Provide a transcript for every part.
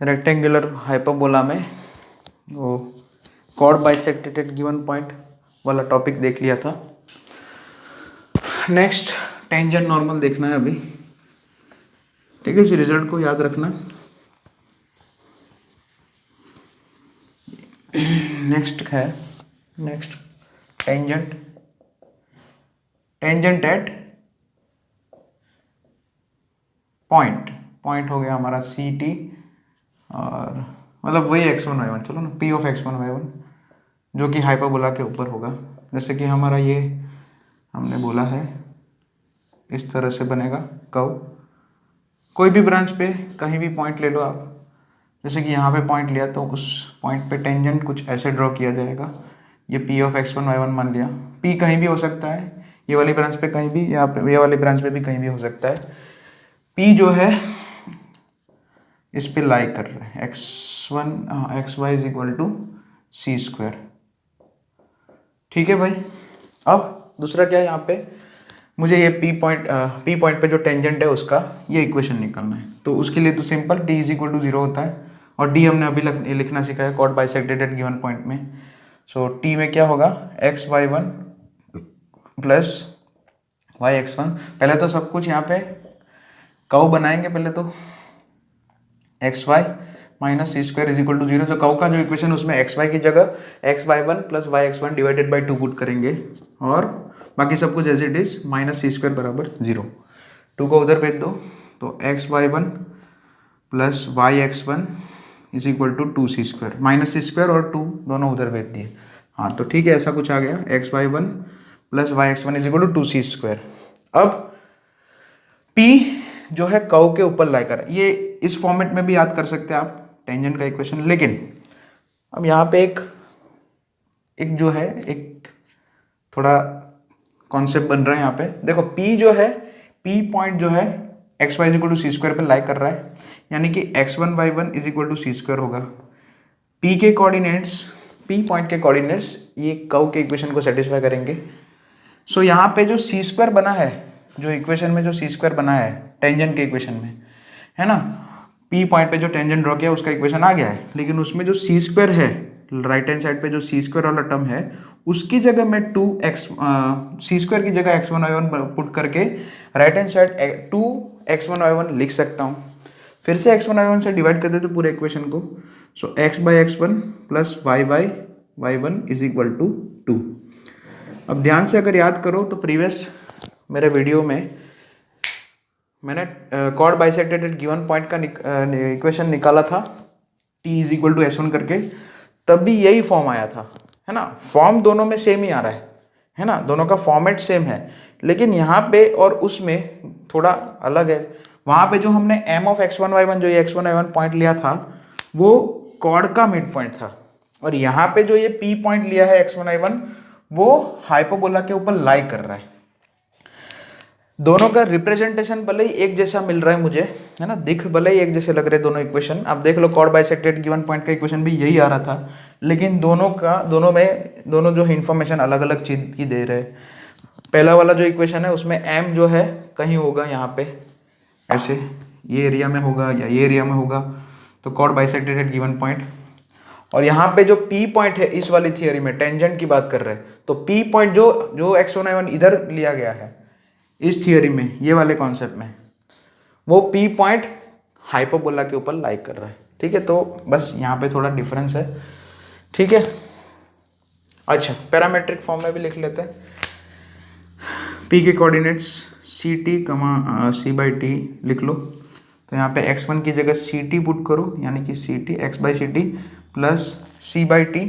Rectangular hyperbola में वो chord bisected at given point वाला टॉपिक देख लिया था। नेक्स्ट टेंजेंट नॉर्मल देखना है अभी। ठीक है, इस रिजल्ट को याद रखना। नेक्स्ट टेंजेंट एट पॉइंट हो गया हमारा सी टी, और मतलब वही x1 y1, चलो ना, p ऑफ x1 y1 जो कि हाइपरबोला के ऊपर होगा। जैसे कि हमारा ये हमने बोला है, इस तरह से बनेगा कर्व। कोई भी ब्रांच पे कहीं भी पॉइंट ले लो आप, जैसे कि यहाँ पे पॉइंट लिया तो उस पॉइंट पे टेंजेंट कुछ ऐसे ड्रॉ किया जाएगा। ये p ऑफ x1 y1 मान लिया, p कहीं भी हो सकता है, ये वाली ब्रांच पे कहीं भी, या ये वाली ब्रांच पे भी कहीं भी हो सकता है। p जो है इस पे लाई कर रहे हैं, X Y is equal to C square. ठीक है भाई। अब दूसरा क्या है, यहाँ पे मुझे ये पी पॉइंट पे जो टेंजेंट है उसका ये इक्वेशन निकालना है। तो उसके लिए तो simple d is equal to 0 होता है, और d हमने अभी लिखना सीखा है chord bisected at given point में। सो t में क्या होगा, X Y one plus Y X one. पहले तो सब कुछ यहाँ पे कर्व बनाएंगे, पहले तो X Y minus C square is equal to 0। जो कर्व का जो इक्वेशन उसमें एक्स वाई की जगह X Y one plus Y X one divided by 2 put करेंगे, और बाकी सब कुछ as it is minus C square बराबर 0। 2 को उधर भेज दो, तो X Y one plus Y X one is equal to 2 C square, minus C square और 2 दोनों उधर भेज दिए। हाँ तो ठीक है, ऐसा कुछ आ गया, X Y one plus Y X one is equal to 2 C square. अब P जो है कर्व के ऊपर लाई कर, ये इस फॉर्मेट में भी याद कर सकते हैं आप टेंजेंट का इक्वेशन। लेकिन अब यहाँ पे एक जो है एक थोड़ा कॉन्सेप्ट बन रहा है यहाँ पे। देखो P जो है, P पॉइंट जो है X Y is equal to C square पर लाई कर रहा है, यानी कि X one Y one is equal to C square होगा। P के कोऑर्डिनेट्स, P पॉइंट के कोऑर्डिनेट्स ये कर्व के इक्वेशन को सेटिस्फाई करेंगे। सो यहाँ पे जो सी स्क्वायर बना है, जो इक्वेशन में जो सी स्क्वायर बना है टेंजेंट के इक्वेशन में, है ना, पी पॉइंट पे जो टेंजेंट ड्रॉ किया उसका इक्वेशन आ गया है। लेकिन उसमें जो सी स्क्वायर है, राइट हैंड साइड पे जो सी स्क्वायर वाला टर्म है, उसकी जगह मैं सी स्क्वायर की जगह X one Y one put करके राइट हैंड साइड 2x1y1 लिख सकता हूँ। फिर से एक्स वन वाई वन से डिवाइड कर देते पूरे इक्वेशन को। So X by X one plus Y by Y one is equal to 2। अब ध्यान से अगर याद करो तो प्रीवियस मेरे वीडियो में मैंने chord bisected at given point का इक्वेशन निकाला था, t is equal to S one करके, तब भी यही फॉर्म आया था, है ना। फॉर्म दोनों में सेम ही आ रहा है ना, दोनों का फॉर्मेट सेम है। लेकिन यहाँ पे और उसमें थोड़ा अलग है। वहाँ पे जो हमने m of X one Y one, जो ये X one Y one point लिया था वो कॉर्ड का मिड पॉइंट था, और यहाँ पे जो ये p पॉइंट लिया है एक्स वन वाई वन वो हाइपरबोला के ऊपर लाई कर रहा है। दोनों का रिप्रेजेंटेशन भले ही एक जैसा मिल रहा है मुझे, है ना, दिख भले ही एक जैसे लग रहे दोनों इक्वेशन। आप देख लो कॉर्ड बाइसेक्टेड गिवन पॉइंट का इक्वेशन भी यही आ रहा था, लेकिन दोनों जो इन्फॉर्मेशन अलग अलग चीज की दे रहे। पहला वाला जो इक्वेशन है उसमें m जो है कहीं होगा यहाँ पे, ऐसे ये एरिया में होगा या ये एरिया में होगा, तो chord bisected at given point. और यहाँ पे जो P पॉइंट है इस वाली थियोरी में टेंजेंट की बात कर रहे हैं, तो P पॉइंट जो x1 y1 इधर लिया गया है इस थियोरी में, ये वाले कॉन्सेप्ट में, वो P पॉइंट हाइपरबोला के ऊपर लाई कर रहा है। ठीक है, तो बस यहाँ पे थोड़ा डिफरेंस है। ठीक है, अच्छा पैरामेट्रिक फॉर्म में भी लिख लेते हैं। P के कोऑर्डिनेट्स सी टी कमा सी बाई टी लिख लो। तो यहाँ पे x1 की जगह सी टी पुट करो, यानी कि C T X by C T plus C by T,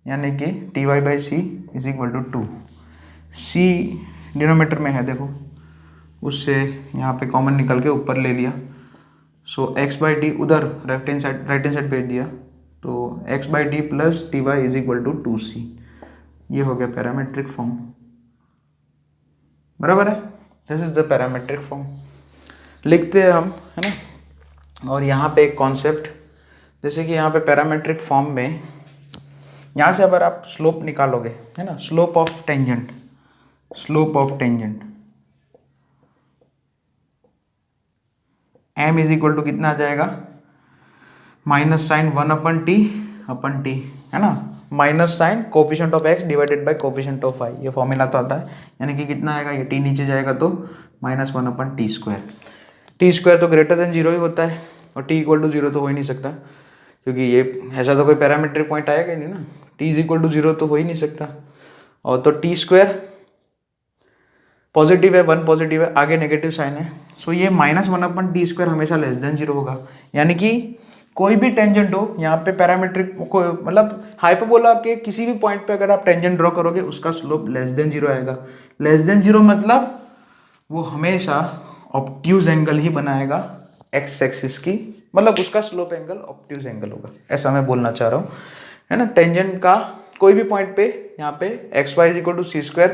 यानी कि T Y by C is equal to 2। C denominator में है देखो, उससे यहाँ पे कॉमन निकल के ऊपर ले लिया। सो एक्स बाई टी उधर राइट हैंड साइड भेज दिया, तो X by T plus T Y is equal to 2c। ये हो गया पैरामेट्रिक फॉर्म, बराबर है। This is the parametric form लिखते हैं हम, है ना। और यहाँ पे एक कॉन्सेप्ट, जैसे कि यहाँ पे पैरामेट्रिक फॉर्म में यहाँ से अगर आप स्लोप निकालोगे, है ना, slope of tangent m is equal to कितना आ जाएगा, माइनस साइन 1/t है ना, minus sign coefficient of x divided by coefficient of y, ये फॉर्मूला तो आता है। यानी कि कितना आएगा, ये t नीचे जाएगा तो -1/t²। t² तो ग्रेटर देन 0 ही होता है और t = 0 तो हो ही नहीं सकता, क्योंकि ये ऐसा तो कोई पैरामीट्रिक पॉइंट आएगा ही नहीं ना, t = 0 तो हो ही नहीं सकता। और तो t² पॉजिटिव है, 1 पॉजिटिव है, आगे नेगेटिव साइन है, सो ये -1/t² हमेशा लेस देन 0 होगा। यानी कि कोई भी टेंजेंट हो यहाँ पे पैरामीट्रिक को, मतलब हाइपरबोला के किसी भी पॉइंट पे अगर आप टेंजेंट ड्रॉ करोगे उसका स्लोप लेस देन 0 आएगा। लेस देन 0 मतलब वो हमेशा ऑब्ट्यूज एंगल ही बनाएगा एक्स एक्सिस की, मतलब उसका स्लोप एंगल ऑब्ट्यूज एंगल होगा, ऐसा मैं बोलना चाह रहा हूँ, है ना। टेंजेंट का कोई भी पॉइंट पे यहाँ पे xy = c²,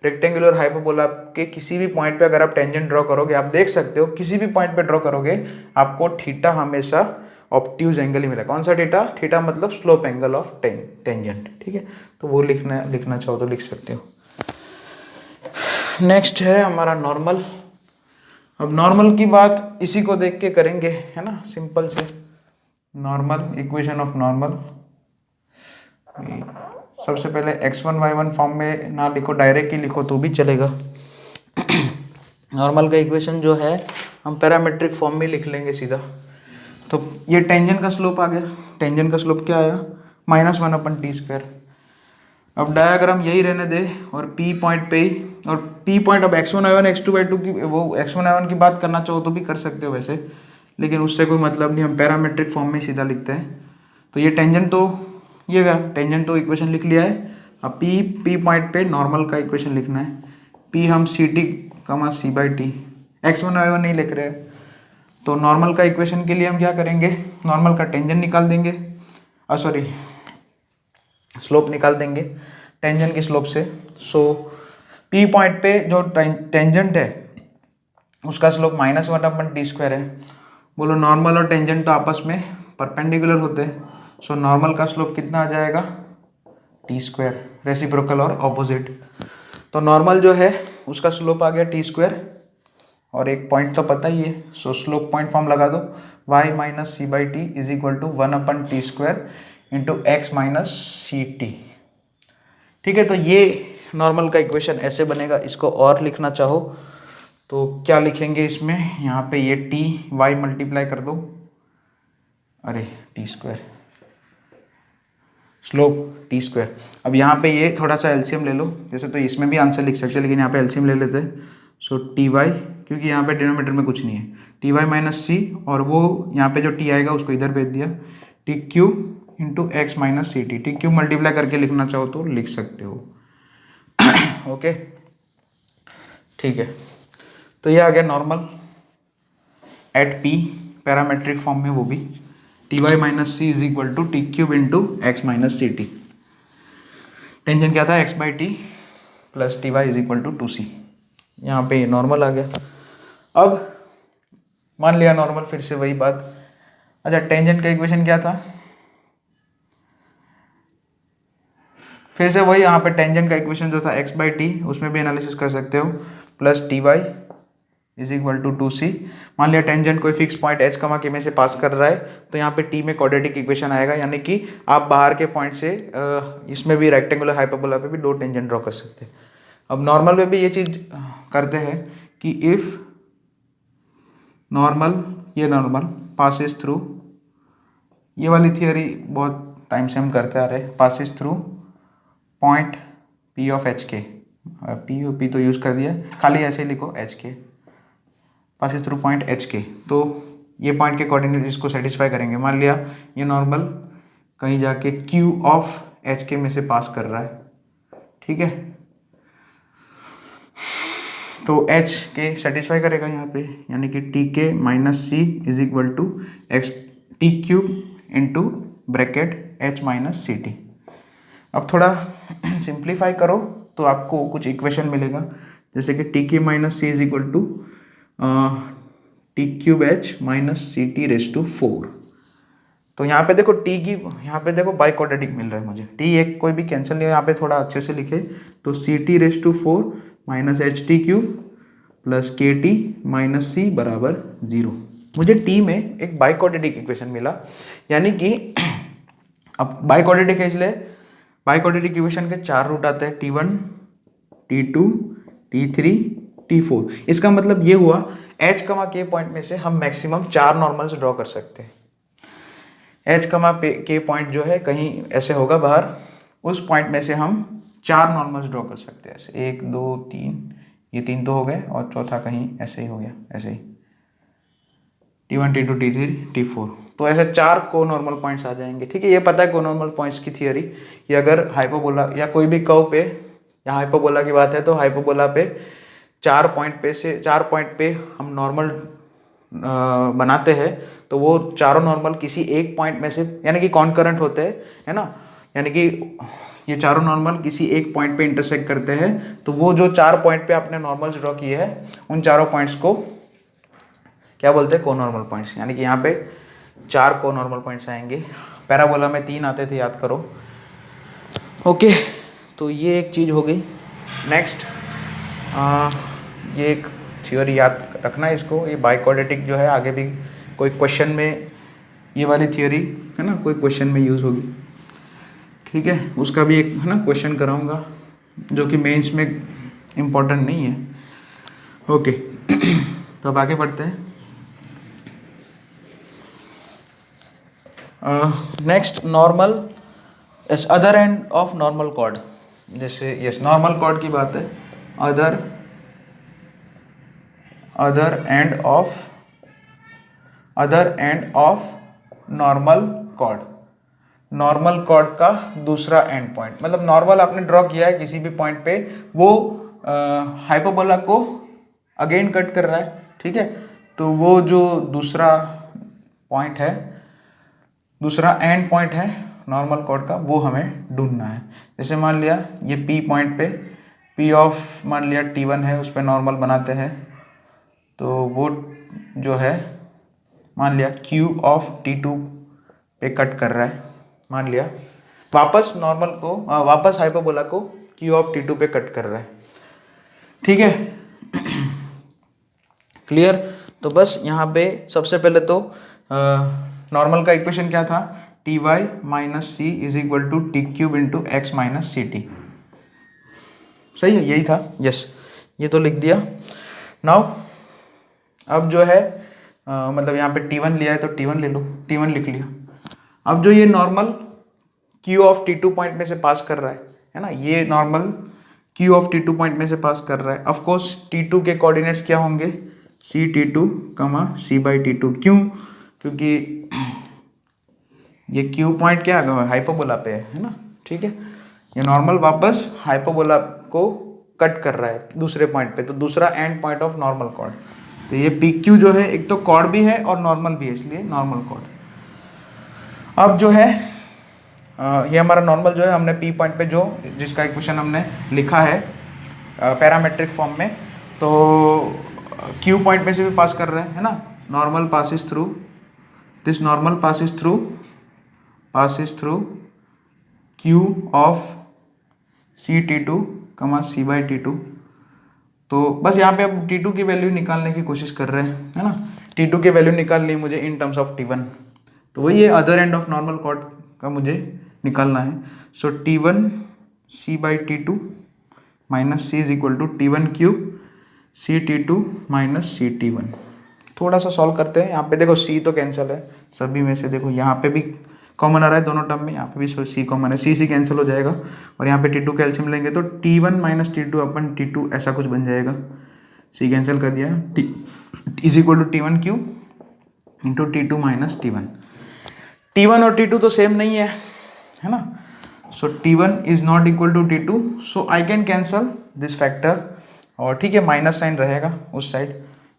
रेक्टेंगुलर हाइपरबोला के किसी भी पॉइंट पे अगर आप टेंजेंट ड्रॉ करोगे, आप देख सकते हो किसी भी पॉइंट पे ड्रॉ करोगे आपको थीटा हमेशा ऑब्ट्यूज एंगल ही मिलेगा। कौन सा थीटा? थीटा मतलब स्लोप एंगल ऑफ टेंजेंट, ठीक है। तो वो लिखना चाहो तो लिख सकते हो। नेक्स्ट है हमारा नॉर्मल। अब नॉर्मल की बात इसी को देख के करेंगे, है ना, सिंपल से। नॉर्मल, इक्वेशन ऑफ नॉर्मल, सबसे पहले x1 y1 फॉर्म में ना लिखो, डायरेक्ट ही लिखो तो भी चलेगा। नॉर्मल का इक्वेशन जो है हम पैरामेट्रिक फॉर्म में लिख लेंगे सीधा। तो ये टेंजेंट का स्लोप आ गया, टेंजेंट का स्लोप क्या आया, -1/t²। अब डायग्राम यही रहने दे और P पॉइंट पे ही, और P पॉइंट अब x1 y1 x2 y2 की, वो x1 y1 की बात करना चाहो तो भी कर सकते हो वैसे, लेकिन उससे कोई मतलब नहीं, हम पैरामेट्रिक फॉर्म में सीधा लिखते हैं। तो ये टेंजेंट तो ये गया, टेंजेंट तो इक्वेशन लिख लिया है। अब P पॉइंट पे नॉर्मल का इक्वेशन लिखना है। P हम CT, c/t, x1 y1 नहीं लिख रहे हैं, तो नॉर्मल का इक्वेशन के लिए हम क्या करेंगे, नॉर्मल का टेंजेंट निकाल देंगे, सॉरी स्लोप निकाल देंगे टेंजेंट की स्लोप से। सो P पॉइंट पे जो टेंजेंट है उसका स्लोप -1/t² है। बोलो नॉर्मल और टेंजेंट तो आपस में परपेंडिकुलर होते हैं, सो नॉर्मल का स्लोप कितना आ जाएगा, t², रेसिप्रोकल और ऑपोजिट। तो नॉर्मल जो है उसका स्लोप आ गया t², और एक पॉइंट तो पता ही है, सो स्लोप पॉइंट फॉर्म लगा दो, y - c/t = 1/t² into x - ct, ठीक है। तो ये नॉर्मल का इक्वेशन ऐसे बनेगा। इसको और लिखना चाहो तो क्या लिखेंगे इसमें, यहाँ पे ये t y मल्टीप्लाई कर दो, अरे t², स्लोप t²। अब यहाँ पे ये थोड़ा सा एलसीएम ले लो, जैसे तो इसमें भी आंसर लिख सकते हैं लेकिन यहाँ पे एलसीएम ले लेते हैं। सो टी वाई, क्योंकि यहाँ पे डिनोमीटर में कुछ नहीं है, टी वाई माइनस सी, और वो यहाँ पे जो टी आएगा उसको इधर भेज दिया, T cube into X minus C T. T cube multiply करके लिखना चाहो तो लिख सकते हो। ओके, ठीक है। तो ये आ गया normal at P, parametric form में, वो भी T Y minus C is equal to T cube into X minus C T. Tangent क्या था, X by T plus T Y is equal to 2c। यहाँ पे नॉर्मल आ गया। अब मान लिया नॉर्मल, फिर से वही बात। अच्छा, टेंजेंट का इक्वेशन क्या था, फिर से वही, यहाँ पे टेंजेंट का इक्वेशन जो था एक्स बाई टी, उसमें भी एनालिसिस कर सकते हो, plus T Y is equal to 2c। मान लिया टेंजेंट कोई फिक्स पॉइंट एच कमा के में से पास कर रहा है, तो यहाँ पे टी में क्वाड्रेटिक इक्वेशन आएगा, यानी कि आप बाहर के पॉइंट से इसमें भी रेक्टेंगुलर हाइपरबोला पे भी दो टेंजेंट ड्रॉ कर सकते हैं। अब नॉर्मल में भी ये चीज़ करते हैं कि इफ़ नॉर्मल, ये नॉर्मल पासिस थ्रू, ये वाली थियोरी बहुत टाइम से हम करते आ रहे हैं, passes through point P of H के, पी तो यूज़ कर दिया, खाली ऐसे लिखो एच के, पासिस थ्रू पॉइंट एच के। तो ये पॉइंट के कोऑर्डिनेट इसको सेटिस्फाई करेंगे। मान लिया ये नॉर्मल कहीं जाके क्यू ऑफ एच के में से पास कर रहा है, ठीक है, तो एच के सेटिस्फाई करेगा यहाँ पे, यानी कि T K minus C is equal to X T cube into bracket H minus C T. अब थोड़ा सिंप्लीफाई करो तो आपको कुछ इक्वेशन मिलेगा, जैसे कि T K minus C is equal to T cube H minus C T raise to 4। तो यहाँ पे देखो टी की, यहाँ पे देखो बाई क्वाड्रेटिक मिल रहा है मुझे, टी एक कोई भी कैंसिल नहीं है, यहाँ पे थोड़ा अच्छे से लिखे तो C T raise to 4 minus H T cube plus K T minus C बराबर 0। मुझे टी में एक बाइक्वाड्रेटिक इक्वेशन मिला, यानी कि अब बाइक्वाड्रेटिक है इसलिए बाइक्वाड्रेटिक इक्वेशन के 4 रूट आते हैं, T1, T2, T3, T4। इसका मतलब ये हुआ H, K पॉइंट में से हम मैक्सिमम 4 नॉर्मल्स ड्रॉ कर सकते हैं। H, K पॉइंट जो है कहीं ऐसे होगा बाहर, उस पॉइंट में से हम 4 नॉर्मल्स ड्रॉ कर सकते हैं ऐसे, 1 2 3, ये 3 तो हो गए और चौथा कहीं ऐसे ही हो गया, ऐसे ही T1, T2, T3, T4। तो ऐसे 4 को नॉर्मल पॉइंट्स आ जाएंगे। ठीक है, ये पता है को नॉर्मल पॉइंट्स की थियरी कि अगर हाइपोबोला या कोई भी कर्व पे, या हाइपोबोला की बात है तो हाइपोबोला पे 4 पॉइंट पे हम नॉर्मल बनाते हैं, तो वो चारों नॉर्मल किसी एक पॉइंट में से, यानी कि कॉन्करेंट होते हैं, है ना, यानी कि ये चारों नॉर्मल किसी एक पॉइंट पे इंटरसेक्ट करते हैं। तो वो जो 4 पॉइंट पे आपने नॉर्मल्स ड्रॉ किए हैं, उन चारों पॉइंट्स को क्या बोलते हैं, कोनॉर्मल पॉइंट्स। यानी कि यहाँ पे 4 कोनॉर्मल पॉइंट्स आएंगे। पैराबोला में 3 आते थे, याद करो। ओके, तो ये एक चीज़ हो गई। नेक्स्ट ये एक थ्योरी याद रखना है इसको, ये बाइक्वाड्रेटिक जो है आगे भी कोई क्वेश्चन में, ये वाली थ्योरी है ना, कोई क्वेश्चन में यूज़ होगी। ठीक है, उसका भी एक है ना क्वेश्चन कराऊंगा जो कि मेंस में इम्पोर्टेंट नहीं है। ओके तो अब आगे बढ़ते हैं। Next normal yes, other end of normal cord. जैसे यस, नॉर्मल कॉर्ड की बात है, other end of normal cord. Normal chord का दूसरा एंड पॉइंट, मतलब नॉर्मल आपने ड्रॉ किया है किसी भी पॉइंट पे, वो हाइपोबोला को अगेन कट कर रहा है। ठीक है, तो वो जो दूसरा पॉइंट है, दूसरा एंड पॉइंट है नॉर्मल कॉर्ड का, वो हमें ढूंढना है। जैसे मान लिया ये P पॉइंट पे, P ऑफ मान लिया T1 है, उस पर नॉर्मल बनाते हैं, तो वो जो है मान लिया Q ऑफ T2 पे कट कर रहा है, मान लिया वापस नॉर्मल को वापस हाइपोबोला को Q ऑफ T2 पे कट कर रहा है। ठीक है क्लियर। तो बस यहाँ पे सबसे पहले तो नॉर्मल का इक्वेशन क्या था, T Y minus C is equal to T cube into X minus C T. सही है, यही था। यस, ये तो लिख दिया। नाउ अब जो है मतलब यहाँ पे T1 लिया है तो T1 ले लो, T1 लिख लिया। अब जो ये normal Q of T2 point में से पास कर रहा है ना, ये normal Q of T2 point में से पास कर रहा है। ऑफ कोर्स T2 के कोऑर्डिनेट्स क्या होंगे, सी T2 C बाई T2। क्यों, क्योंकि ये Q पॉइंट क्या है, हाइपोबोला पे है ना। ठीक है, ये नॉर्मल वापस हाइपोबोला को कट कर रहा है दूसरे पॉइंट पे, तो दूसरा and point of normal cord. तो ये PQ जो है एक तो कॉर्ड भी है और नॉर्मल भी है, इसलिए नॉर्मल कॉर्ड। अब जो है ये हमारा नॉर्मल जो है, हमने P पॉइंट पे जो जिसका इक्वेशन हमने लिखा है पैरामेट्रिक फॉर्म में, तो Q पॉइंट में से भी पास कर रहे हैं, है ना। Normal passes through this, normal passes through Q of C T2 C by T2। तो बस यहाँ पे अब T2 की वैल्यू निकालने की कोशिश कर रहे हैं, है ना। T2 की वैल्यू निकालनी मुझे इन टर्म्स ऑफ T1, तो वही है other end of normal chord का मुझे निकालना है। So T1 C by T2 minus C is equal to T1 cube C T2 minus C T1। थोड़ा सा सॉल्व करते हैं। यहाँ पे देखो C तो कैंसिल है सभी में से, देखो यहाँ पे भी कॉमन आ रहा है दोनों टर्म में, यहाँ पे भी C कॉमन है, C कैंसिल हो जाएगा और यहाँ पे T2 कैल्शियम लेंगे तो T1 माइनस T2 अपन T2 ऐसा कुछ बन जाएगा। C कैंसिल कर दिया, T is equal to T1 cube into T2 minus T1। T1 और T2 तो सेम नहीं है ना। So T1 is not equal to T2, so I can cancel this factor. और ठीक है, माइनस साइन रहेगा उस साइड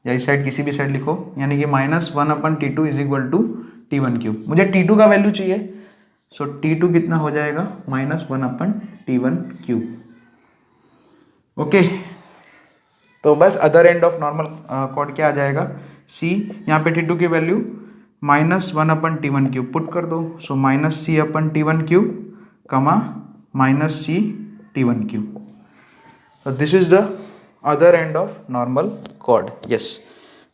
या इस साइड, किसी भी साइड लिखो, यानी कि -1 अपन T2 is equal to T1 cube. मुझे T2 का वैल्यू चाहिए, सो T2 कितना हो जाएगा, -1 अपन T1 क्यूब। ओके, तो बस other end of normal cord क्या आ जाएगा, C। यहाँ पे T2 की वैल्यू -1 अपन T1 क्यूब पुट कर दो, सो -C upon T1 cube -C T1 cube. So this is the other end of normal chord. Yes,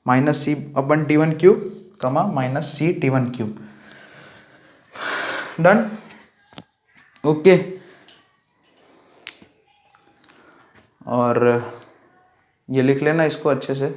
minus C अपन T one cube comma minus C T one cube. Done, okay. और ये लिख लेना इसको अच्छे से।